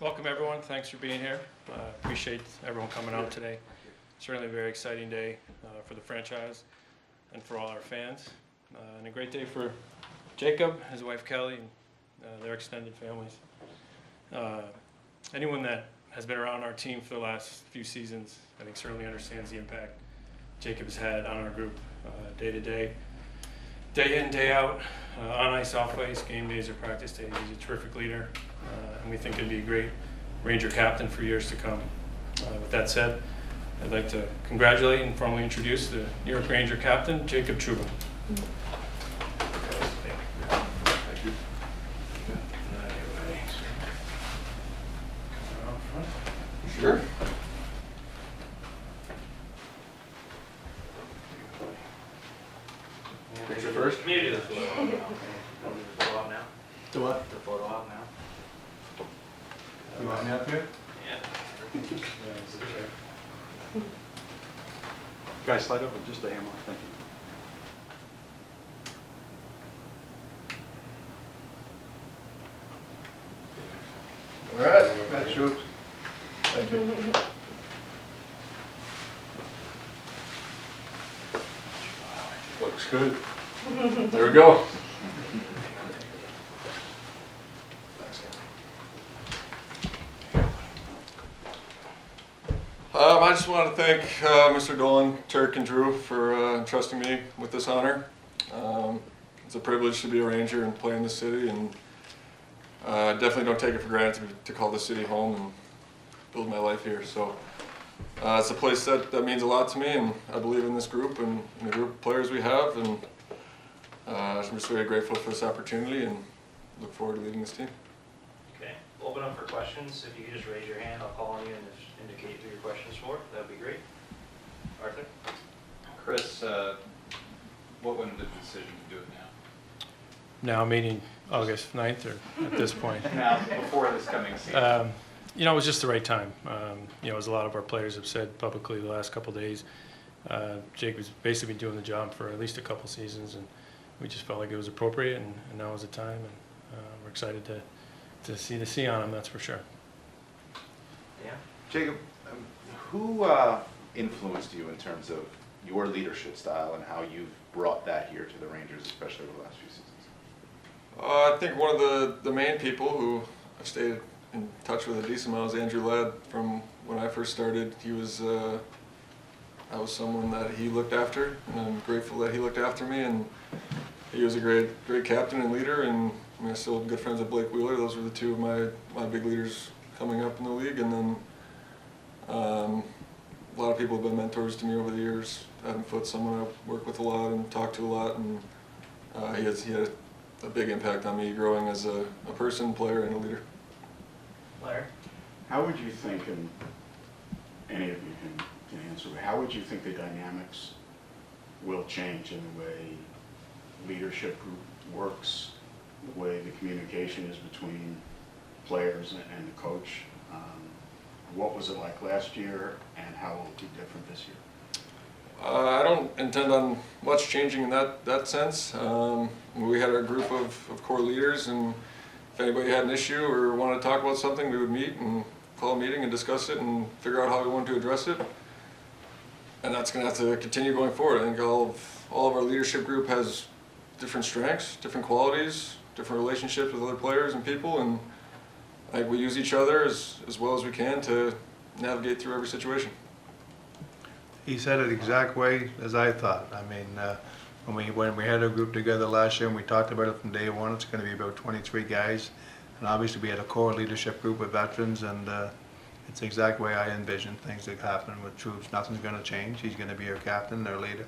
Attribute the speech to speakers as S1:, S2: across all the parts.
S1: Welcome everyone, thanks for being here. Appreciate everyone coming out today. Certainly a very exciting day for the franchise and for all our fans. And a great day for Jacob, his wife Kelly, and their extended families. Anyone that has been around our team for the last few seasons, I think certainly understands the impact Jacob has had on our group day to day. Day in, day out, on ice, off ice, game days or practice days. He's a terrific leader, and we think he'd be a great Ranger captain for years to come. With that said, I'd like to congratulate and formally introduce the New York Ranger captain, Jacob Trouba.
S2: Thank you. Sure. Picture first?
S3: Can you do the photo? Okay. The photo op now?
S2: Do what?
S3: The photo op now?
S2: You want me up here?
S3: Yeah.
S2: Guys, slide over just a hammer, thank you. All right, that shoots. Thank you. Looks good. There we go. I just want to thank Mr. Dolan, Turk, and Drew for entrusting me with this honor. It's a privilege to be a Ranger and play in the city, and I definitely don't take it for granted to call the city home and build my life here. So it's a place that means a lot to me, and I believe in this group and the group of players we have, and I'm just very grateful for this opportunity and look forward to leading this team.
S3: Okay. Open up for questions. If you could just raise your hand, I'll call on you and just indicate who your question's for. That'd be great. Arthur?
S4: Chris, what went into the decision to do it
S1: Now meeting August 9th or at this point.
S4: now? Now, before this coming season.
S1: You know, it was just the right time. You know, as a lot of our players have said publicly the last couple of days, Jacob's basically been doing the job for at least a couple seasons, and we just felt like it was appropriate, and now is the time, and we're excited to see the C on him, that's for sure.
S3: Yeah.
S5: Jacob, who influenced you in terms of your leadership style and how you've brought that here to the Rangers, especially over the last few seasons?
S6: I think one of the main people who I've stayed in touch with a decent amount is Andrew Ladd. From when I first started, he was I was someone that he looked after, and I'm grateful that he looked after me. And he was a great captain and leader. And I mean, I still have good friends with Blake Wheeler. Those were the two of my big leaders coming up in the league. And then a lot of people have been mentors to me over the years. Adam Foote's someone I work with a lot and talk to a lot, and he had a big impact on me growing as a person, player, and a leader.
S3: Larry?
S7: How would you think, and any of you can answer, but how would you think the dynamics will change in the way leadership group works, the way the communication is between players and the coach? What was it like last year, and how will it be different this year?
S6: I don't intend on much changing in that sense. We had our group of core leaders, and if anybody had an issue or wanted to talk about something, we would meet and call a meeting and discuss it and figure out how we wanted to address it. And that's going to have to continue going forward. I think all of our leadership group has different strengths, different qualities, different relationships with other players and people, and I think we use each other as well as we can to navigate through every situation.
S8: He said it the exact way as I thought. I mean, when we had our group together last year and we talked about it from day one, it's going to be about 23 guys. And obviously we had a core leadership group of veterans, and it's the exact way I envisioned things to happen with troops. Nothing's going to change. He's going to be our captain, our leader.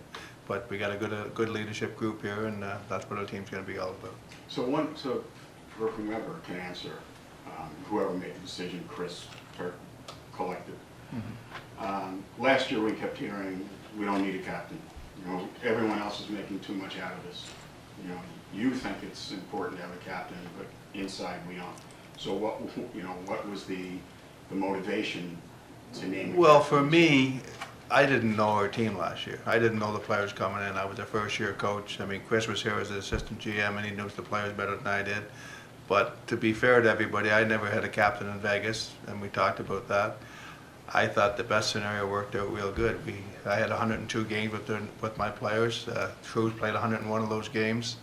S8: But we got a good leadership group here, and that's what our team's going to be all about.
S7: So for whomever can answer, whoever made the decision, Chris, Turk, collective. Last year we kept hearing, we don't need a captain. You know, everyone else is making too much out of this. You know, you think it's important to have a captain, but inside we don't. So what was the motivation to name?
S8: Well, for me, I didn't know our team last year. I didn't know the players coming in. I was a first-year coach. I mean, Chris was here as an assistant GM, and he knew the players better than I did. But to be fair to everybody, I never had a captain in Vegas, and we talked about that. I thought the best scenario worked out real good. I had 102 games with my players. Cruz played 101 of those games,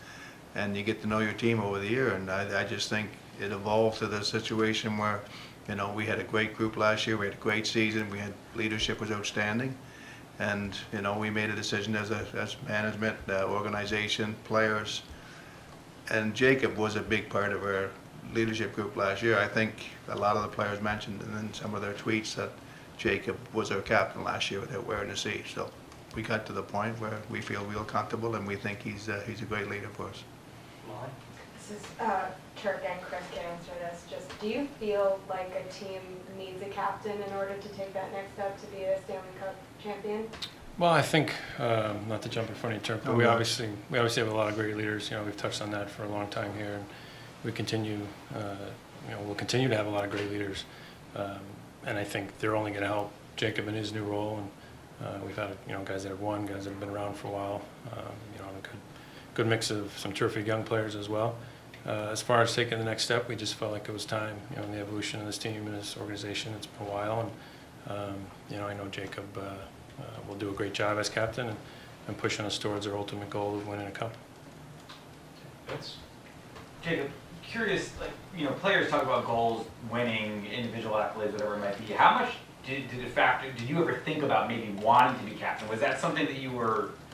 S8: and you get to know your team over the year. And I just think it evolved to the situation where, we had a great group last year. We had a great season. We had leadership was outstanding, and we made a decision as management, organization, players. And Jacob was a big part of our leadership group last year. I think a lot of the players mentioned in some of their tweets that Jacob was our captain last year without wearing a C. So we got to the point where we feel real comfortable, and we think he's a great leader for us.
S3: Molly?
S9: This is Turk and Chris can answer this. Just, do you feel like a team needs a captain in order to take that next step to be a Stanley Cup champion?
S1: Well, I think, not to jump in front of you, Turk, but we
S8: no.
S1: obviously have a lot of great leaders. We've touched on that for a long time here, and we continue, we'll continue to have a lot of great leaders. And I think they're only going to help Jacob in his new role. And we've had, guys that have won, guys that have been around for a while. A good mix of some terrific young players as well. As far as taking the next step, we just felt like it was time. In the evolution of this team and this organization, it's been a while, and I know Jacob will do a great job as captain and pushing us towards our ultimate goal of winning a cup.
S3: Vince?
S10: Jacob, curious, players talk about goals, winning, individual accolades, whatever it might be. How much did it factor? Did you ever think about maybe wanting to be captain? Was that something that you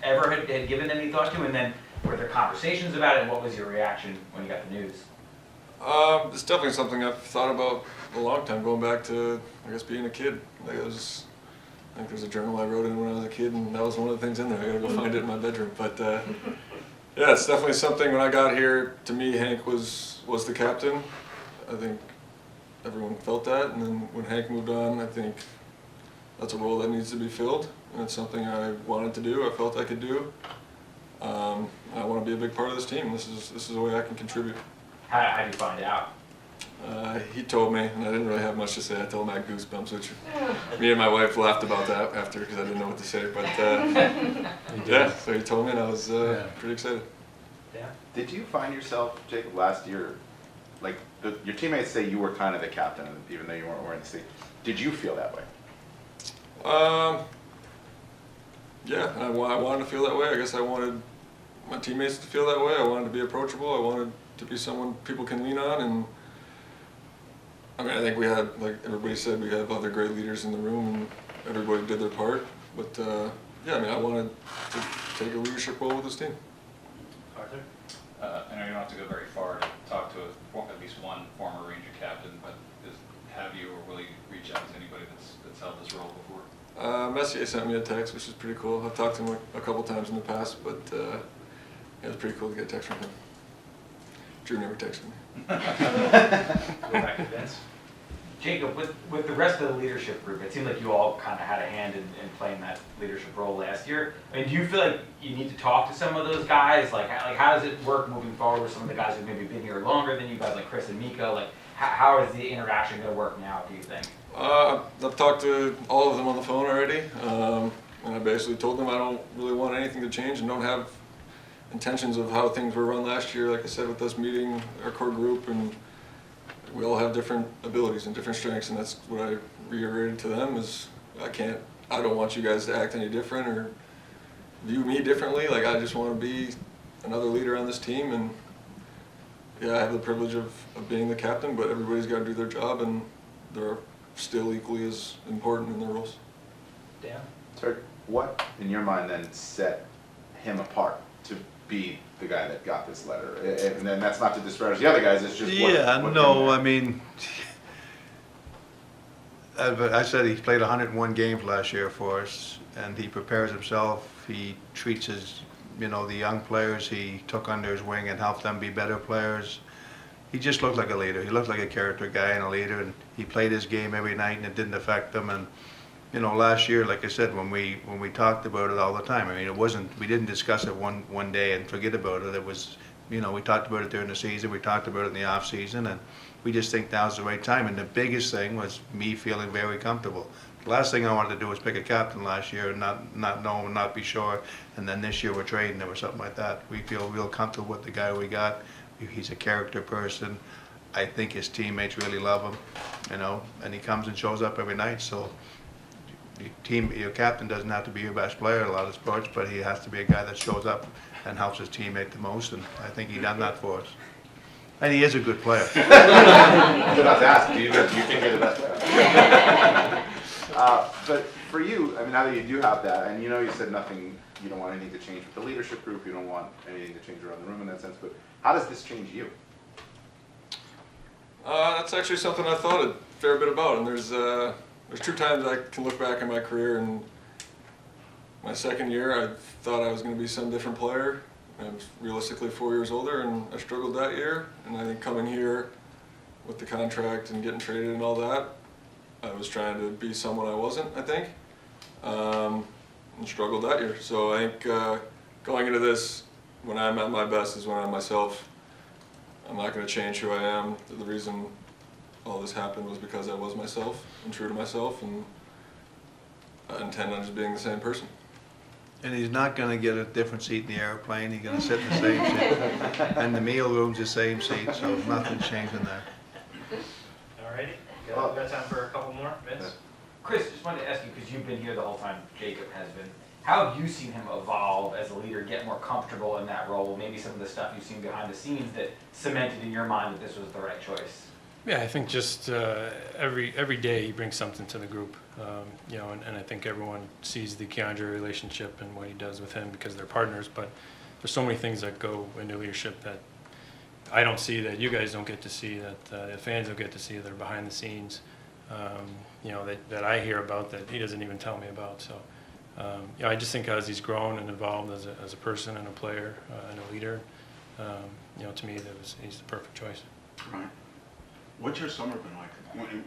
S10: had given any thought to? And then were there conversations about it? And what was your reaction when you got the news?
S6: It's definitely something I've thought about a long time, going back to, I guess, being a kid. I think there's a journal I wrote in when I was a kid, and that was one of the things in there. I gotta go find it in my bedroom. But yeah, it's definitely something. When I got here, to me, Hank was the captain. I think everyone felt that, and then when Hank moved on, I think that's a role that needs to be filled, and it's something I wanted to do. I felt I could do. I want to be a big part of this team. This is a way I can contribute.
S10: How did you find out?
S6: He told me, and I didn't really have much to say. I told him I had goosebumps, which me and my wife laughed about that after because I didn't know what to say. But yeah, so he told me, and I was pretty excited.
S3: Yeah.
S5: Did you find yourself, Jacob, last year, like your teammates say you were kind of the captain, even though you weren't wearing the C. Did you feel that way?
S6: Yeah, I wanted to feel that way. I guess I wanted my teammates to feel that way. I wanted to be approachable. I wanted to be someone people can lean on. And I think we had, like everybody said, we have other great leaders in the room, and everybody did their part. But yeah, I wanted to take a leadership role with this team.
S3: Arthur?
S4: I know you don't have to go very far to talk to at least one former Ranger captain, but have you or will you reach out to anybody that's held this role before?
S6: Messier sent me a text, which is pretty cool. I've talked to him a couple times in the past, but yeah, it was pretty cool to get a text from him. Drew never texted me.
S3: Go back to Vince.
S10: Jacob, with the rest of the leadership group, it seemed like you all kind of had a hand in playing that leadership role last year. Do you feel like you need to talk to some of those guys? Like how does it work moving forward with some of the guys who've maybe been here longer than you guys, like Chris and Miko? How is the interaction going to work now, do you think?
S6: I've talked to all of them on the phone already, and I basically told them I don't really want anything to change and don't have intentions of how things were run last year. Like I said, with us meeting our core group, and we all have different abilities and different strengths, and that's what I reiterated to them is I don't want you guys to act any different or view me differently. Like I just want to be another leader on this team, and yeah, I have the privilege of being the captain, but everybody's got to do their job, and they're still equally as important in their roles.
S3: Dan?
S5: Sir, what in your mind then set him apart to be the guy that got this letter? And then that's not to disparage the other guys, it's just
S8: I said he played 101 games last year for us, and he prepares himself. He treats his, the young players he took under his wing and helped them be better players. He just looked like a leader. He looked like a character guy and a leader, and he played his game every night, and it didn't affect him. And last year, like I said, when we talked about it all the time, we didn't discuss it one day and forget about it. It was, we talked about it during the season, we talked about it in the off season, and we just think now's the right time. And the biggest thing was me feeling very comfortable. The last thing I wanted to do was pick a captain last year and not know and not be sure. And then this year we're trading him or something like that. We feel real comfortable with the guy we got. He's a character person. I think his teammates really love him, you know, and he comes and shows up every night, so your captain doesn't have to be your best player in a lot of sports, but he has to be a guy that shows up and helps his teammate the most, and I think he done that for us. And he is a good player.
S5: I'm about to ask, do you think you're the best player? But for you, I mean, now that you do have that, and you know you said nothing, you don't want anything to change with the leadership group, you don't want anything to change around the room in that sense, but how does this change you?
S6: That's actually something I thought a fair bit about, and there's 2 times I can look back in my career, and my second year I thought I was going to be some different player. I was realistically 4 years older, and I struggled that year, and I think coming here with the contract and getting traded and all that, I was trying to be someone I wasn't, I think, and struggled that year. So I think going into this, when I'm at my best is when I'm myself. I'm not going to change who I am. The reason all this happened was because I was myself and true to myself, and I intend on just being the same person.
S8: And he's not gonna get a different seat in the airplane, he's gonna sit in the same seat. And the meal room's the same seat, so nothing's changing there.
S3: Alrighty, got time for a couple more, Vince?
S10: Chris, just wanted to ask you, because you've been here the whole time Jacob has been, how have you seen him evolve as a leader, get more comfortable in that role? Maybe some of the stuff you've seen behind the scenes that cemented in your mind that this was the right choice?
S1: Yeah, I think just every day he brings something to the group, you know, and I think everyone sees the Keandre relationship and what he does with him because they're partners, but there's so many things that go into leadership that I don't see, that you guys don't get to see, that the fans don't get to see, that are behind the scenes, you know, that I hear about that he doesn't even tell me about. So, you know, I just think as he's grown and evolved as a person and a player and a leader, you know, to me he's the perfect choice.
S7: Right. What's your summer been like?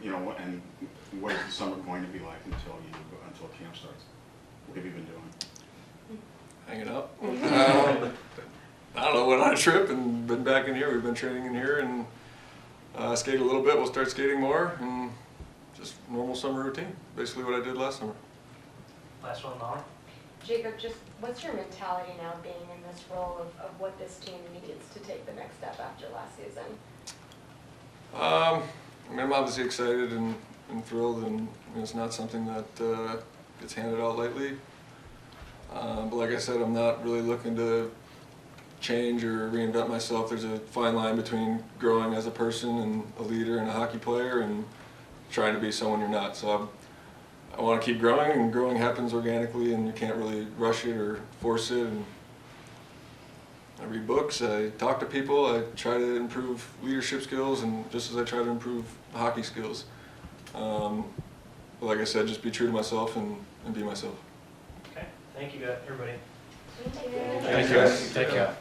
S7: You know, and what is the summer going to be like until camp starts? What have you been doing?
S6: Hanging out. I don't know, went on a trip and been back in here. We've been training in here and skated a little bit. We'll start skating more, and just normal summer routine. Basically what I did last summer.
S3: Last one, Laura?
S9: Jacob, just what's your mentality now being in this role of what this team needs to take the next step after last season?
S6: I mean, I'm obviously excited and thrilled, and it's not something that gets handed out lightly. But like I said, I'm not really looking to change or reinvent myself. There's a fine line between growing as a person and a leader and a hockey player and trying to be someone you're not. So I want to keep growing, and growing happens organically, and you can't really rush it or force it. And I read books, I talk to people, I try to improve leadership skills, and just as I try to improve hockey skills. But like I said, just be true to myself and be myself.
S3: Okay, thank you, everybody.
S9: Thank you.
S1: Thank you.
S10: Take care.